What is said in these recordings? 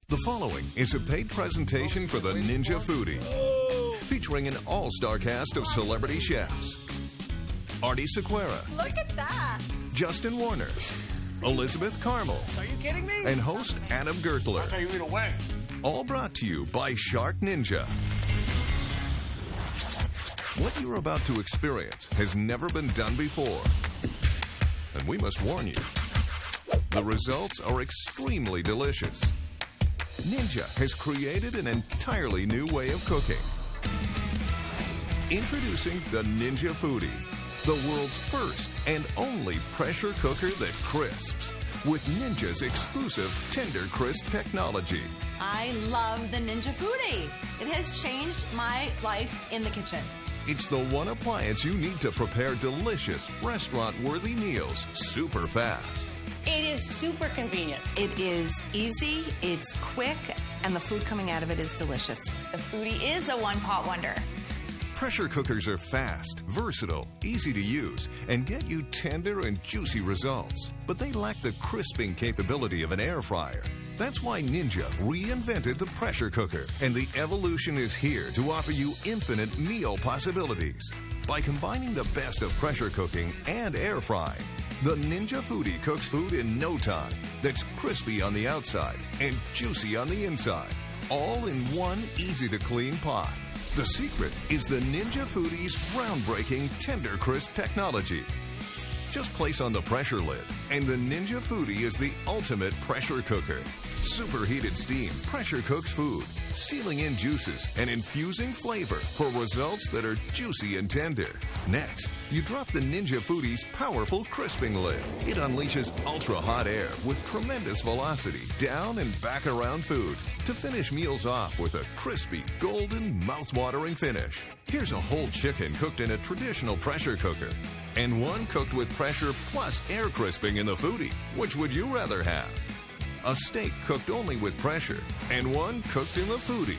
The following is a paid presentation for the Ninja Foodi, featuring an all-star cast of celebrity chefs. Artie Sequeira. Look at that. Justin Warner. Elizabeth Carmel. Are you kidding me? And host Adam Gertler. That's how you eat a wing. All brought to you by Shark Ninja. What you're about to experience has never been done before. And we must warn you, the results are extremely delicious. Ninja has created an entirely new way of cooking. Introducing the Ninja Foodi, the world's first and only pressure cooker that crisps, with Ninja's exclusive TenderCrisp technology. I love the Ninja Foodi. It has changed my life in the kitchen. It's the one appliance you need to prepare delicious, restaurant-worthy meals super fast. It is super convenient. It is easy, it's quick, and the food coming out of it is delicious. The Foodi is a one-pot wonder. Pressure cookers are fast, versatile, easy to use, and get you tender and juicy results. But they lack the crisping capability of an air fryer. That's why Ninja reinvented the pressure cooker, and the evolution is here to offer you infinite meal possibilities. By combining the best of pressure cooking and air frying, the Ninja Foodi cooks food in no time that's crispy on the outside and juicy on the inside, all in one easy-to-clean pot. The secret is the Ninja Foodi's groundbreaking TenderCrisp technology. Just place on the pressure lid, and the Ninja Foodi is the ultimate pressure cooker. Superheated steam pressure cooks food, sealing in juices and infusing flavor for results that are juicy and tender. Next, you drop the Ninja Foodi's powerful crisping lid. It unleashes ultra-hot air with tremendous velocity down and back around food to finish meals off with a crispy, golden, mouth-watering finish. Here's a whole chicken cooked in a traditional pressure cooker, and one cooked with pressure plus air crisping in the Foodi. Which would you rather have? A steak cooked only with pressure, and one cooked in the Foodi.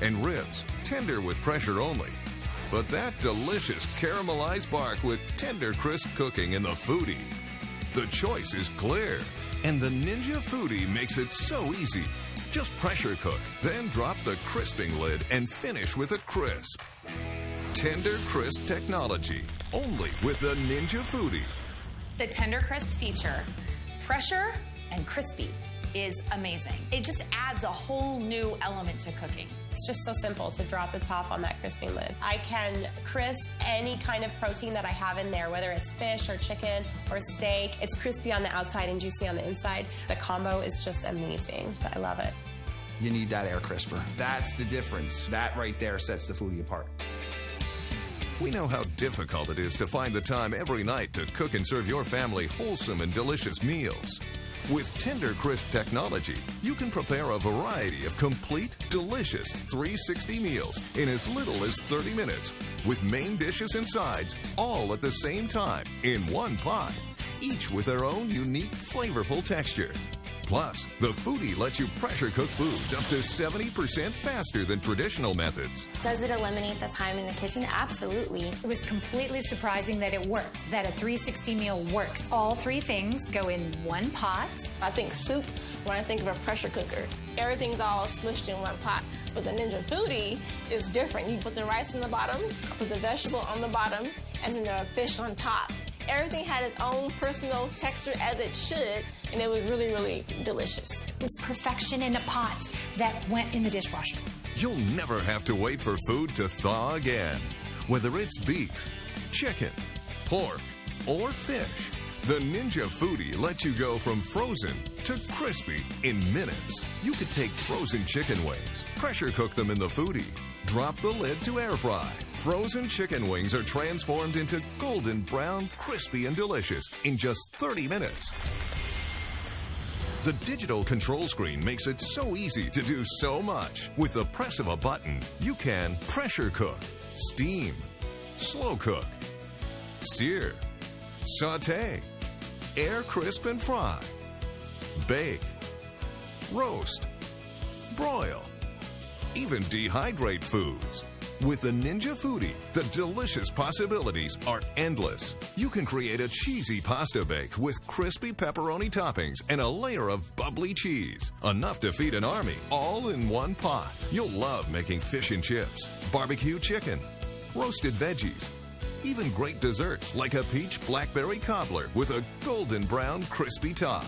And ribs, tender with pressure only. But that delicious caramelized bark with tender crisp cooking in the Foodi. The choice is clear, and the Ninja Foodi makes it so easy. Just pressure cook, then drop the crisping lid and finish with a crisp. TenderCrisp technology, only with the Ninja Foodi. The TenderCrisp feature, pressure and crispy, is amazing. It just adds a whole new element to cooking. It's just so simple to drop the top on that crisping lid. I can crisp any kind of protein that I have in there, whether it's fish or chicken or steak. It's crispy on the outside and juicy on the inside. The combo is just amazing. I love it. You need that air crisper. That's the difference. That right there sets the Foodi apart. We know how difficult it is to find the time every night to cook and serve your family wholesome and delicious meals. With TenderCrisp technology, you can prepare a variety of complete, delicious 360 meals in as little as 30 minutes, with main dishes and sides all at the same time in one pot, each with their own unique, flavorful texture. Plus, the Foodi lets you pressure cook foods up to 70% faster than traditional methods. Does it eliminate the time in the kitchen? Absolutely. It was completely surprising that it worked, that a 360 meal works. All three things go in one pot. I think soup when I think of a pressure cooker. Everything's all smushed in one pot. But the Ninja Foodi is different. You put the rice on the bottom, put the vegetable on the bottom, and then the fish on top. Everything had its own personal texture as it should, and it was really, really delicious. It was perfection in a pot that went in the dishwasher. You'll never have to wait for food to thaw again. Whether it's beef, chicken, pork, or fish, the Ninja Foodi lets you go from frozen to crispy in minutes. You could take frozen chicken wings, pressure cook them in the Foodi, drop the lid to air fry. Frozen chicken wings are transformed into golden brown, crispy, and delicious in just 30 minutes. The digital control screen makes it so easy to do so much. With the press of a button, you can pressure cook, steam, slow cook, sear, saute, air crisp and fry, bake, roast, broil, even dehydrate foods. With the Ninja Foodi, the delicious possibilities are endless. You can create a cheesy pasta bake with crispy pepperoni toppings and a layer of bubbly cheese. Enough to feed an army, all in one pot. You'll love making fish and chips, barbecue chicken, roasted veggies, even great desserts like a peach blackberry cobbler with a golden brown crispy top.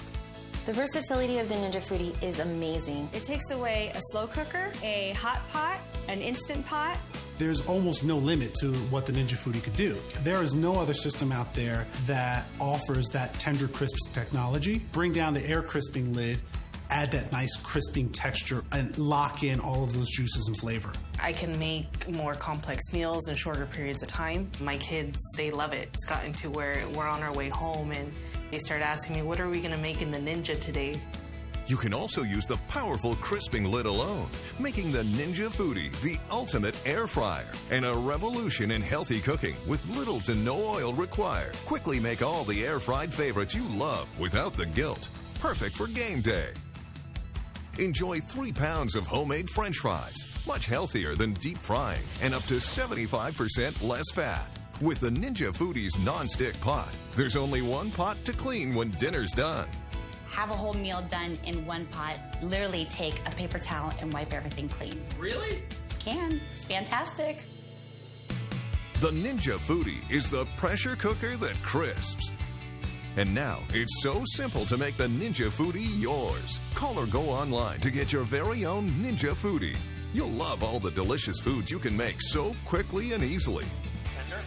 The versatility of the Ninja Foodi is amazing. It takes away a slow cooker, a hot pot, an instant pot. There's almost no limit to what the Ninja Foodi could do. There is no other system out there that offers that TENDERCRISP technology. Bring down the air crisping lid, add that nice crisping texture, and lock in all of those juices and flavor. I can make more complex meals in shorter periods of time. My kids, they love it. It's gotten to where we're on our way home and they start asking me, what are we going to make in the Ninja today? You can also use the powerful crisping lid alone, making the Ninja Foodi the ultimate air fryer and a revolution in healthy cooking with little to no oil required. Quickly make all the air-fried favorites you love without the guilt. Perfect for game day. Enjoy 3 pounds of homemade French fries, much healthier than deep frying and up to 75% less fat. With the Ninja Foodi's non-stick pot, there's only one pot to clean when dinner's done. Have a whole meal done in one pot. Literally take a paper towel and wipe everything clean. Really? Can. It's fantastic. The Ninja Foodi is the pressure cooker that crisps. And now, it's so simple to make the Ninja Foodi yours. Call or go online to get your very own Ninja Foodi. You'll love all the delicious foods you can make so quickly and easily.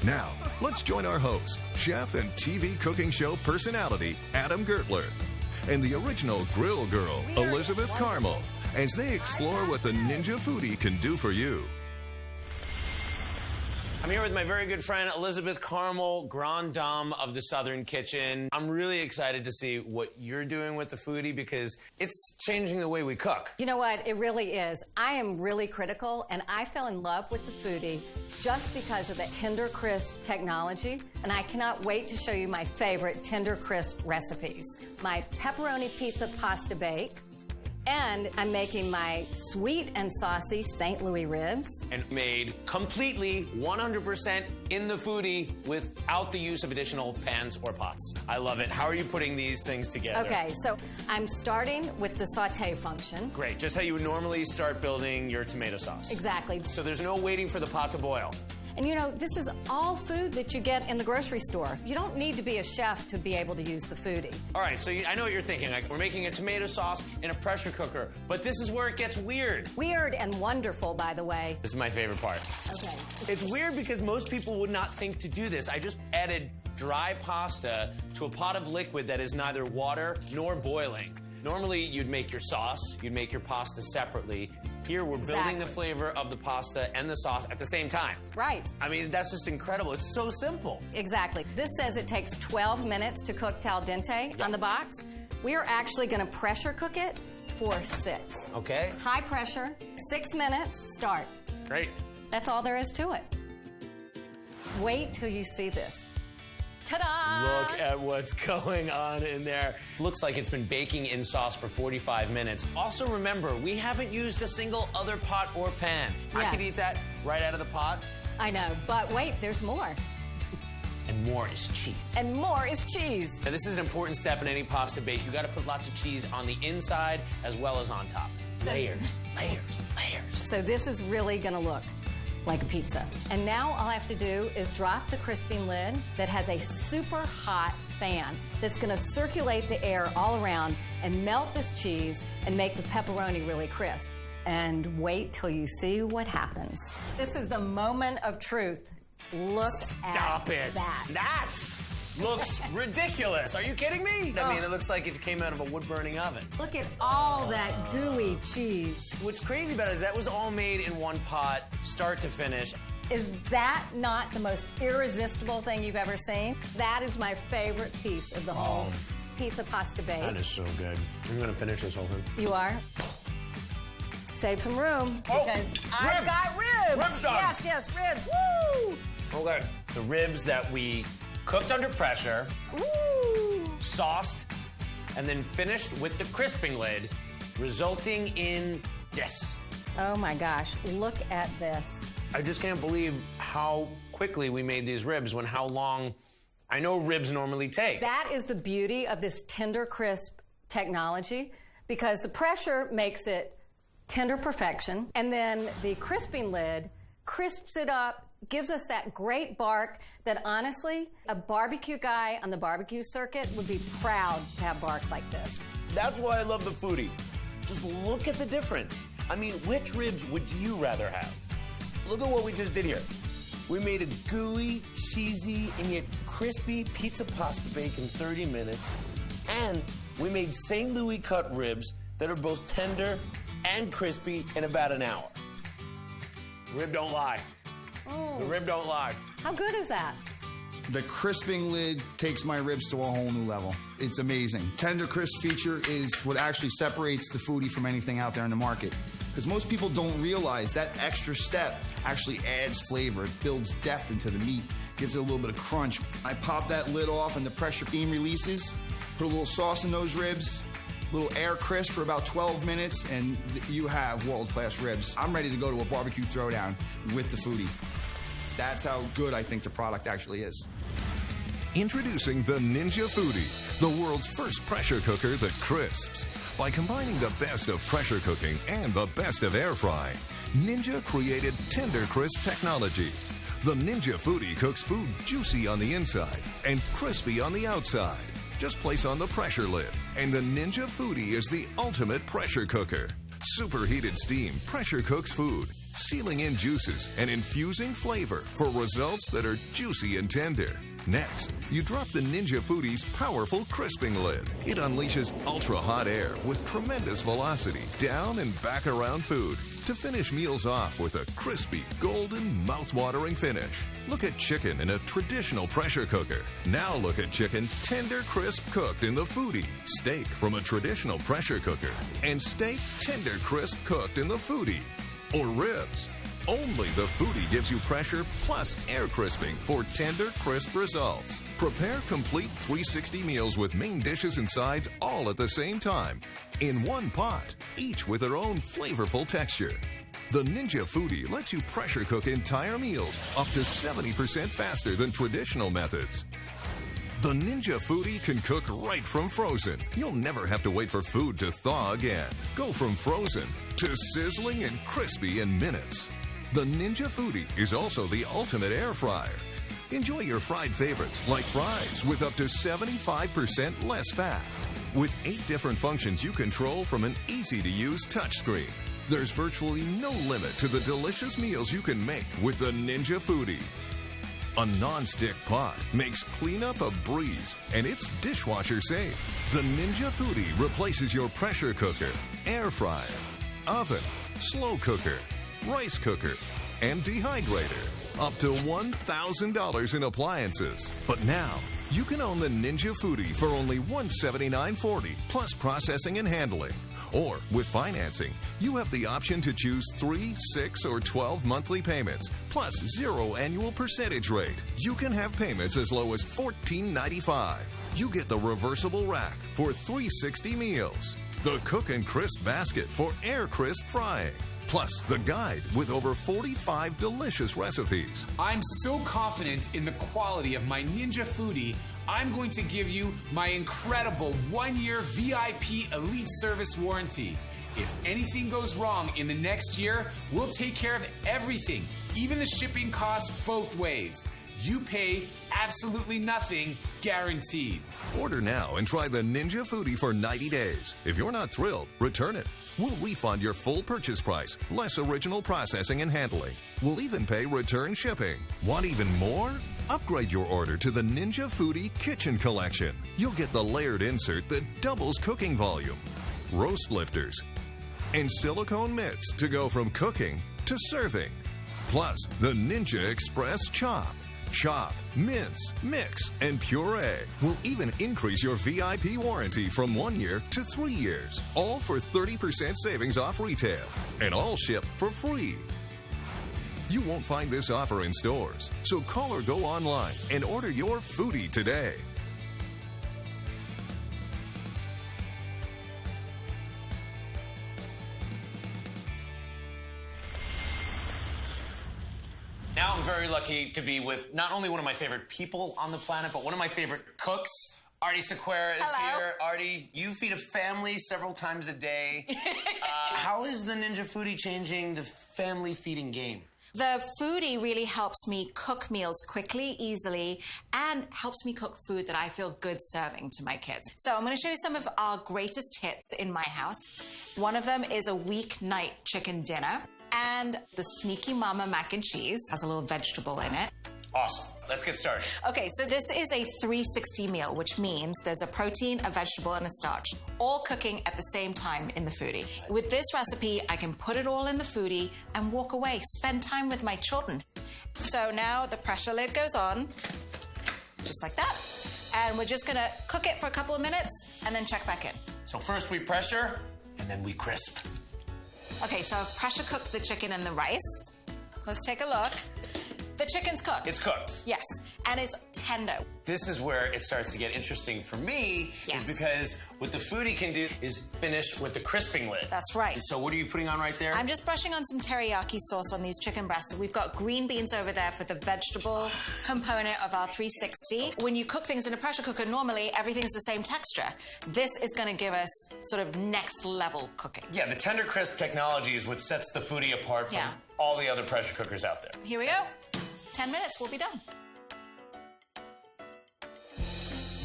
Now, let's join our host, chef and TV cooking show personality, Adam Gertler, and the original grill girl, Elizabeth Carmel, as they explore what the Ninja Foodi can do for you. I'm here with my very good friend, Elizabeth Carmel, Grande Dame of the Southern Kitchen. I'm really excited to see what you're doing with the Foodi because it's changing the way we cook. You know what? It really is. I am really critical, and I fell in love with the Foodi just because of the TenderCrisp technology, and I cannot wait to show you my favorite TenderCrisp recipes. My pepperoni pizza pasta bake, and I'm making my sweet and saucy St. Louis ribs. And made completely 100% in the Foodi without the use of additional pans or pots. I love it. How are you putting these things together? Okay, so I'm starting with the saute function. Great, just how you would normally start building your tomato sauce. Exactly. So there's no waiting for the pot to boil. And you know, this is all food that you get in the grocery store. You don't need to be a chef to be able to use the Foodi. All right, so I know what you're thinking. Like, we're making a tomato sauce in a pressure cooker, but this is where it gets weird. Weird and wonderful, by the way. This is my favorite part. Okay. It's weird because most people would not think to do this. I just added dry pasta to a pot of liquid that is neither water nor boiling. Normally, you'd make your sauce, you'd make your pasta separately. Here, we're building the flavor of the pasta and the sauce at the same time. Right. I mean, that's just incredible. It's so simple. Exactly. This says it takes 12 minutes to cook al dente on the box. We are actually going to pressure cook it for 6. Okay. High pressure, 6 minutes, start. Great. That's all there is to it. Wait till you see this. Ta-da! Look at what's going on in there. Looks like it's been baking in sauce for 45 minutes. Also remember, we haven't used a single other pot or pan. Yeah. I could eat that right out of the pot. I know, but wait, there's more. And more is cheese. And more is cheese. Now, this is an important step in any pasta bake. You got to put lots of cheese on the inside as well as on top. Layers, layers, layers. So this is really going to look like a pizza. And now all I have to do is drop the crisping lid that has a super hot fan that's going to circulate the air all around and melt this cheese and make the pepperoni really crisp. And wait till you see what happens. This is the moment of truth. Look at that. That looks ridiculous. Are you kidding me? I mean, it looks like it came out of a wood-burning oven. Look at all that gooey cheese. What's crazy about it is that was all made in one pot, start to finish. Is that not the most irresistible thing you've ever seen? That is my favorite piece of the whole pizza pasta bake. That is so good. I'm gonna finish this whole thing. You are? Save some room because I've got ribs. Ribs done. Yes, yes, ribs. Woo! Okay. The ribs that we cooked under pressure, sauced, and then finished with the crisping lid, resulting in this. Oh my gosh, look at this. I just can't believe how quickly we made these ribs when how long I know ribs normally take. That is the beauty of this TenderCrisp technology, because the pressure makes it tender perfection, and then the crisping lid crisps it up, gives us that great bark that honestly, a barbecue guy on the barbecue circuit would be proud to have bark like this. That's why I love the Foodi. Just look at the difference. I mean, which ribs would you rather have? Look at what we just did here. We made a gooey, cheesy, and yet crispy pizza pasta bake in 30 minutes. And we made St. Louis cut ribs that are both tender and crispy in about an hour. The rib don't lie. Oh. The rib don't lie. How good is that? The crisping lid takes my ribs to a whole new level. It's amazing. TenderCrisp feature is what actually separates the Foodi from anything out there in the market. Because most people don't realize that extra step actually adds flavor. It builds depth into the meat, gives it a little bit of crunch. I pop that lid off and the pressure steam releases, put a little sauce in those ribs, a little air crisp for about 12 minutes, and you have world-class ribs. I'm ready to go to a barbecue throwdown with the Foodi. That's how good I think the product actually is. Introducing the Ninja Foodi, the world's first pressure cooker that crisps. By combining the best of pressure cooking and the best of air frying, Ninja created TenderCrisp technology. The Ninja Foodi cooks food juicy on the inside and crispy on the outside. Just place on the pressure lid, and the Ninja Foodi is the ultimate pressure cooker. Superheated steam pressure cooks food, sealing in juices and infusing flavor for results that are juicy and tender. Next, you drop the Ninja Foodi's powerful crisping lid. It unleashes ultra-hot air with tremendous velocity down and back around food to finish meals off with a crispy, golden, mouth-watering finish. Look at chicken in a traditional pressure cooker. Now look at chicken tender crisp cooked in the Foodi. Steak from a traditional pressure cooker. And steak tender crisp cooked in the Foodi. Or ribs. Only the Foodi gives you pressure plus air crisping for tender, crisp results. Prepare complete 360 meals with main dishes and sides all at the same time. In one pot, each with their own flavorful texture. The Ninja Foodi lets you pressure cook entire meals up to 70% faster than traditional methods. The Ninja Foodi can cook right from frozen. You'll never have to wait for food to thaw again. Go from frozen to sizzling and crispy in minutes. The Ninja Foodi is also the ultimate air fryer. Enjoy your fried favorites like fries with up to 75% less fat. With 8 different functions you control from an easy-to-use touchscreen. There's virtually no limit to the delicious meals you can make with the Ninja Foodi. A non-stick pot makes cleanup a breeze, and it's dishwasher safe. The Ninja Foodi replaces your pressure cooker, air fryer, oven, slow cooker, rice cooker, and dehydrator. Up to $1,000 in appliances. But now, you can own the Ninja Foodi for only $179.40 plus processing and handling. Or, with financing, you have the option to choose 3, 6, or 12 monthly payments, plus 0 annual percentage rate. You can have payments as low as $14.95. You get the reversible rack for 360 meals, the Cook and Crisp basket for air crisp frying, plus the guide with over 45 delicious recipes. I'm so confident in the quality of my Ninja Foodi, I'm going to give you my incredible 1-year VIP Elite Service warranty. If anything goes wrong in the next year, we'll take care of everything, even the shipping costs both ways. You pay absolutely nothing, guaranteed. Order now and try the Ninja Foodi for 90 days. If you're not thrilled, return it. We'll refund your full purchase price, less original processing and handling. We'll even pay return shipping. Want even more? Upgrade your order to the Ninja Foodi Kitchen Collection. You'll get the layered insert that doubles cooking volume, roast lifters, and silicone mitts to go from cooking to serving. Plus, the Ninja Express Chop. Chop, mince, mix, and puree. Will even increase your VIP warranty from 1 year to 3 years. All for 30% savings off retail. And all shipped for free. You won't find this offer in stores. So call or go online and order your Foodi today. Now I'm very lucky to be with not only one of my favorite people on the planet, but one of my favorite cooks. Artie Sequeira is here. Artie, you feed a family several times a day. How is the Ninja Foodi changing the family feeding game? The Foodi really helps me cook meals quickly, easily, and helps me cook food that I feel good serving to my kids. So I'm going to show you some of our greatest hits in my house. One of them is a weeknight chicken dinner, and the Sneaky Mama mac and cheese has a little vegetable in it. Awesome. Let's get started. Okay, so this is a 360 meal, which means there's a protein, a vegetable, and a starch, all cooking at the same time in the Foodi. With this recipe, I can put it all in the Foodi and walk away, spend time with my children. So now the pressure lid goes on, just like that. And we're just gonna cook it for a couple of minutes and then check back in. So first we pressure, and then we crisp. Okay, so I've pressure cooked the chicken and the rice. Let's take a look. The chicken's cooked. It's cooked. Yes, and it's tender. This is where it starts to get interesting for me, is because what the Foodi can do is finish with the crisping lid. That's right. So what are you putting on right there? I'm just brushing on some teriyaki sauce on these chicken breasts. We've got green beans over there for the vegetable component of our 360. When you cook things in a pressure cooker, normally everything's the same texture. This is going to give us sort of next level cooking. Yeah, the TenderCrisp technology is what sets the Foodi apart from all the other pressure cookers out there. Here we go. 10 minutes, we'll be done.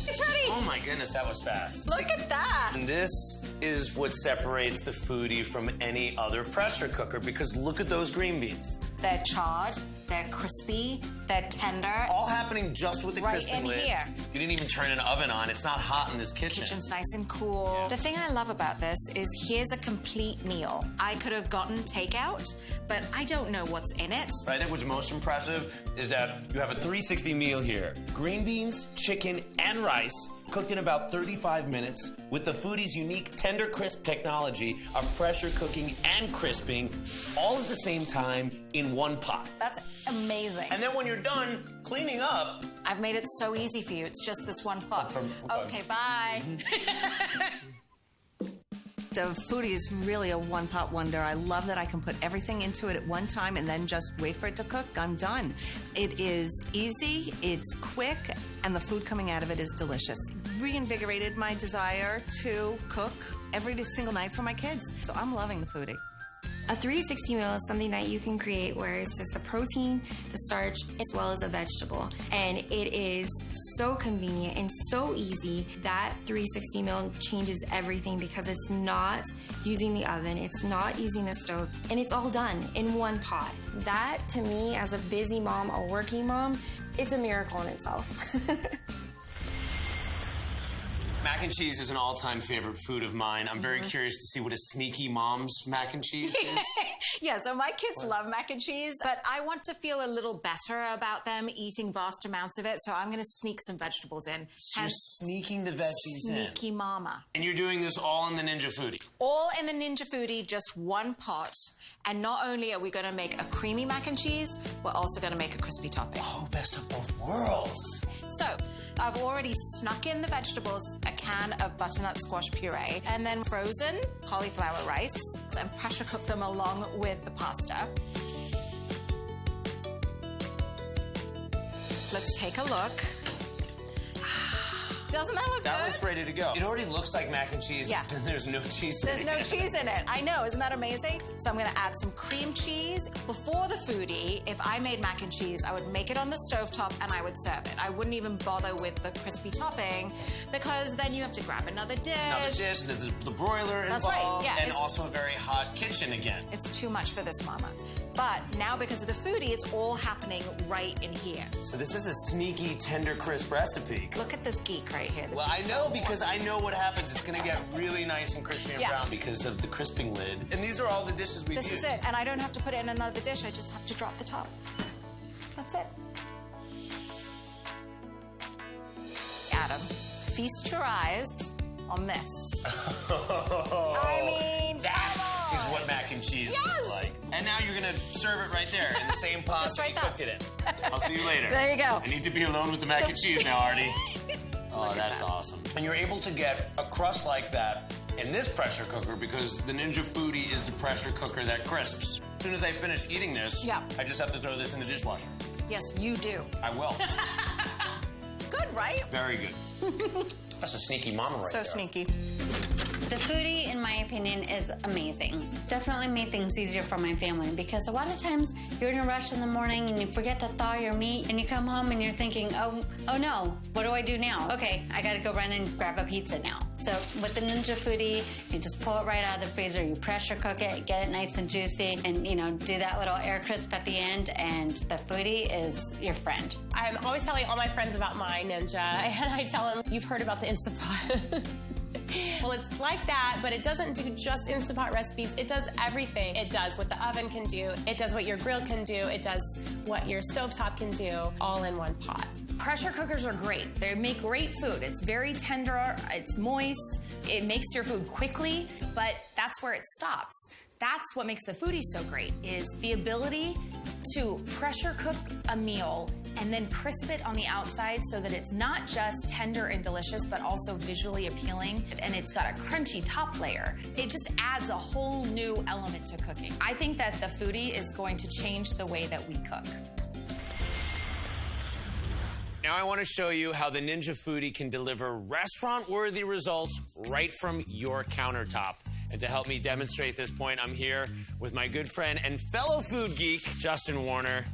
It's ready. Oh my goodness, that was fast. Look at that. And this is what separates the Foodi from any other pressure cooker, because look at those green beans. They're charred, they're crispy, they're tender. All happening just with the crisping lid. Right in here. You didn't even turn an oven on. It's not hot in this kitchen. Kitchen's nice and cool. Yeah. The thing I love about this is here's a complete meal. I could have gotten takeout, but I don't know what's in it. I think what's most impressive is that you have a 360 meal here. Green beans, chicken, and rice cooked in about 35 minutes with the Foodi's unique TenderCrisp technology of pressure cooking and crisping all at the same time in one pot. That's amazing. And then when you're done cleaning up... I've made it so easy for you. It's just this one pot. Okay, bye. The Foodi is really a one-pot wonder. I love that I can put everything into it at one time and then just wait for it to cook. I'm done. It is easy, it's quick, and the food coming out of it is delicious. Reinvigorated my desire to cook every single night for my kids. So I'm loving the Foodi. A 360 meal is something that you can create where it's just the protein, the starch, as well as a vegetable. And it is so convenient and so easy. That 360 meal changes everything because it's not using the oven, it's not using the stove, and it's all done in one pot. That, to me, as a busy mom, a working mom, it's a miracle in itself. Mac and cheese is an all-time favorite food of mine. I'm very curious to see what a Sneaky Mom's mac and cheese is. Yeah, so my kids love mac and cheese, but I want to feel a little better about them eating vast amounts of it, so I'm going to sneak some vegetables in. So you're sneaking the veggies in. Sneaky Mama. And you're doing this all in the Ninja Foodi? All in the Ninja Foodi, just one pot. And not only are we going to make a creamy mac and cheese, we're also going to make a crispy topping. Oh, best of both worlds. So, I've already snuck in the vegetables, a can of butternut squash puree, and then frozen cauliflower rice, and pressure cook them along with the pasta. Let's take a look. Doesn't that look good? That looks ready to go. It already looks like mac and cheese, and there's no cheese in it. There's no cheese in it. I know, isn't that amazing? So I'm gonna add some cream cheese. Before the Foodi, if I made mac and cheese, I would make it on the stovetop and I would serve it. I wouldn't even bother with the crispy topping because then you have to grab another dish. There's the broiler involved, and also a very hot kitchen again. It's too much for this mama. But now because of the Foodi, it's all happening right in here. So this is a sneaky TenderCrisp recipe. Look at this geek right here. Well, I know because I know what happens. It's going to get really nice and crispy and brown because of the crisping lid. And these are all the dishes we use. This is it. And I don't have to put it in another dish. I just have to drop the top. That's it. Adam, feast your eyes on this. I mean, that is what mac and cheese looks like. And now you're going to serve it right there in the same pot that you cooked it in. I'll see you later. There you go. I need to be alone with the mac and cheese now, Artie. Oh, that's awesome. And you're able to get a crust like that in this pressure cooker because the Ninja Foodi is the pressure cooker that crisps. As soon as I finish eating this, I just have to throw this in the dishwasher. Yes, you do. I will. Good, right? Very good. That's a sneaky mama right there. So sneaky. The Foodi, in my opinion, is amazing. Definitely made things easier for my family because a lot of times you're in a rush in the morning and you forget to thaw your meat and you come home and you're thinking, oh no, what do I do now? Okay, I gotta go run and grab a pizza now. So with the Ninja Foodi, you just pull it right out of the freezer, you pressure cook it, get it nice and juicy, and do that little air crisp at the end, and the Foodi is your friend. I'm always telling all my friends about my Ninja, and I tell them, you've heard about the Instant Pot. Well, it's like that, but it doesn't do just Instant Pot recipes. It does everything. It does what the oven can do. It does what your grill can do. It does what your stovetop can do, all in one pot. Pressure cookers are great. They make great food. It's very tender, it's moist, it makes your food quickly, but that's where it stops. That's what makes the Foodi so great, is the ability to pressure cook a meal and then crisp it on the outside so that it's not just tender and delicious, but also visually appealing, and it's got a crunchy top layer. It just adds a whole new element to cooking. I think that the Foodi is going to change the way that we cook. Now I want to show you how the Ninja Foodi can deliver restaurant-worthy results right from your countertop. And to help me demonstrate this point, I'm here with my good friend and fellow food geek, Justin Warner.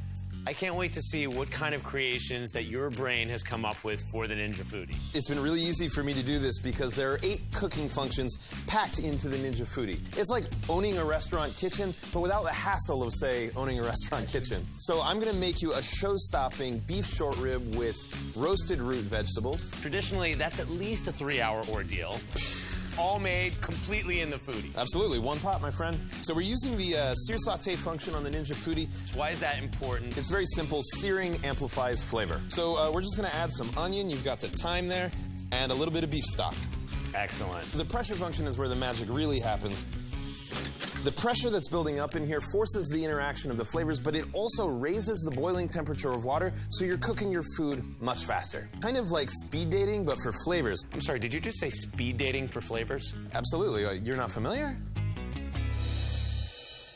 I can't wait to see what kind of creations that your brain has come up with for the Ninja Foodi. It's been really easy for me to do this because there are 8 cooking functions packed into the Ninja Foodi. It's like owning a restaurant kitchen, but without the hassle of, say, owning a restaurant kitchen. So I'm gonna make you a show-stopping beef short rib with roasted root vegetables. Traditionally, that's at least a 3-hour ordeal. All made completely in the Foodi. Absolutely, one pot, my friend. So we're using the sear saute function on the Ninja Foodi. Why is that important? It's very simple. Searing amplifies flavor. So we're just gonna add some onion. You've got the thyme there, and a little bit of beef stock. Excellent. The pressure function is where the magic really happens. The pressure that's building up in here forces the interaction of the flavors, but it also raises the boiling temperature of water, so you're cooking your food much faster. Kind of like speed dating, but for flavors. I'm sorry, did you just say speed dating for flavors? Absolutely. You're not familiar?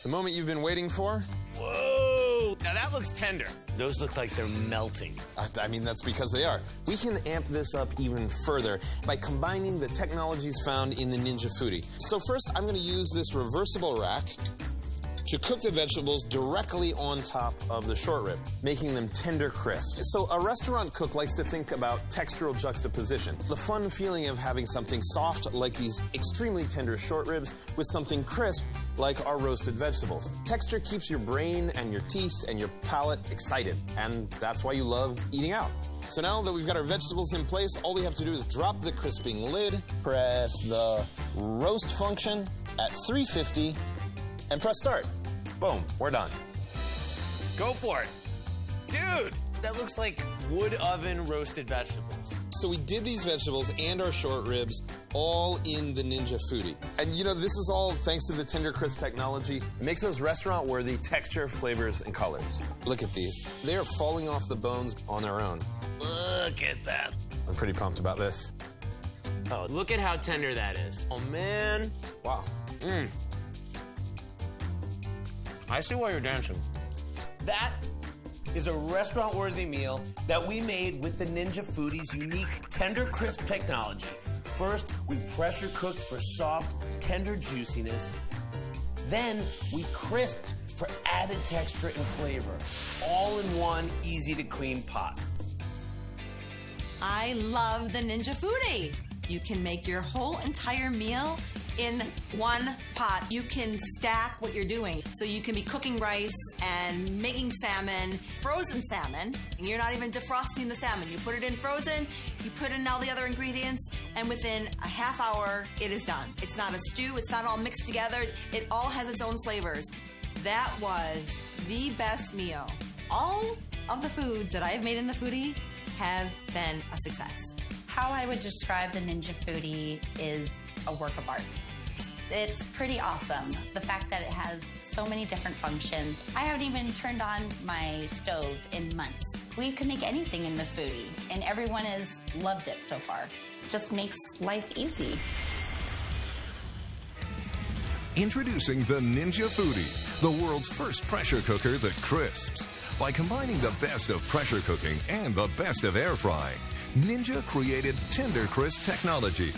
The moment you've been waiting for? Whoa! Now that looks tender. Those look like they're melting. I mean, that's because they are. We can amp this up even further by combining the technologies found in the Ninja Foodi. So first, I'm going to use this reversible rack to cook the vegetables directly on top of the short rib, making them tender crisp. So a restaurant cook likes to think about textural juxtaposition, the fun feeling of having something soft like these extremely tender short ribs with something crisp like our roasted vegetables. Texture keeps your brain and your teeth and your palate excited, and that's why you love eating out. So now that we've got our vegetables in place, all we have to do is drop the crisping lid, press the roast function at 350, and press start. Boom, we're done. Go for it. Dude, that looks like wood oven roasted vegetables. So we did these vegetables and our short ribs all in the Ninja Foodi. And this is all thanks to the TenderCrisp technology. It makes those restaurant-worthy texture, flavors, and colors. Look at these. They are falling off the bones on their own. Look at that. I'm pretty pumped about this. Oh, look at how tender that is. Oh, man. Wow. I see why you're dancing. That is a restaurant-worthy meal that we made with the Ninja Foodi's unique TenderCrisp technology. First, we pressure cooked for soft, tender juiciness. Then, we crisped for added texture and flavor. All in one easy-to-clean pot. I love the Ninja Foodi. You can make your whole entire meal in one pot. You can stack what you're doing. So you can be cooking rice and making salmon, frozen salmon, and you're not even defrosting the salmon. You put it in frozen, you put in all the other ingredients, and within a half hour, it is done. It's not a stew, it's not all mixed together. It all has its own flavors. That was the best meal. All of the foods that I've made in the Foodi have been a success. How I would describe the Ninja Foodi is a work of art. It's pretty awesome. The fact that it has so many different functions. I haven't even turned on my stove in months. We can make anything in the Foodi, and everyone has loved it so far. It just makes life easy. Introducing the Ninja Foodi, the world's first pressure cooker that crisps. By combining the best of pressure cooking and the best of air frying, Ninja created TenderCrisp technology.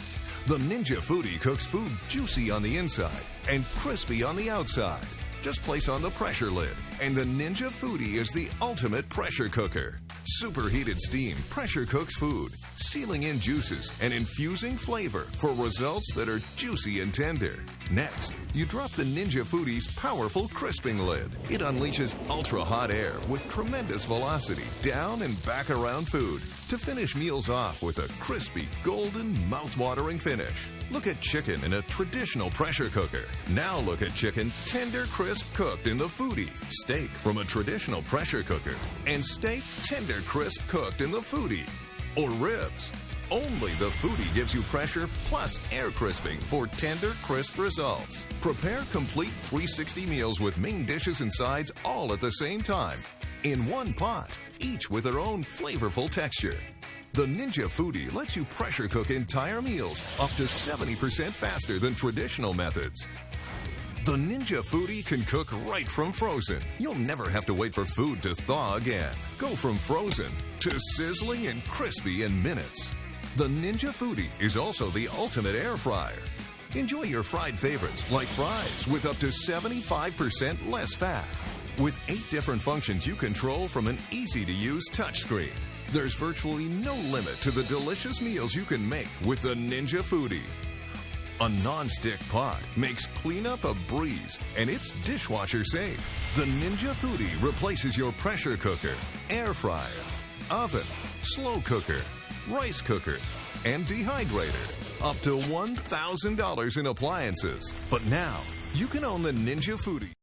The Ninja Foodi cooks food juicy on the inside and crispy on the outside. Just place on the pressure lid, and the Ninja Foodi is the ultimate pressure cooker. Superheated steam pressure cooks food, sealing in juices and infusing flavor for results that are juicy and tender. Next, you drop the Ninja Foodi's powerful crisping lid. It unleashes ultra-hot air with tremendous velocity down and back around food to finish meals off with a crispy, golden, mouth-watering finish. Look at chicken in a traditional pressure cooker. Now look at chicken tender crisp cooked in the Foodi. Steak from a traditional pressure cooker. And steak tender crisp cooked in the Foodi. Or ribs. Only the Foodi gives you pressure plus air crisping for tender, crisp results. Prepare complete 360 meals with main dishes and sides all at the same time. In one pot, each with their own flavorful texture. The Ninja Foodi lets you pressure cook entire meals up to 70% faster than traditional methods. The Ninja Foodi can cook right from frozen. You'll never have to wait for food to thaw again. Go from frozen to sizzling and crispy in minutes. The Ninja Foodi is also the ultimate air fryer. Enjoy your fried favorites like fries with up to 75% less fat. With 8 different functions you control from an easy-to-use touchscreen. There's virtually no limit to the delicious meals you can make with the Ninja Foodi. A non-stick pot makes cleanup a breeze, and it's dishwasher safe. The Ninja Foodi replaces your pressure cooker, air fryer, oven, slow cooker, rice cooker, and dehydrator. Up to $1,000 in appliances. But now, you can own the Ninja Foodi.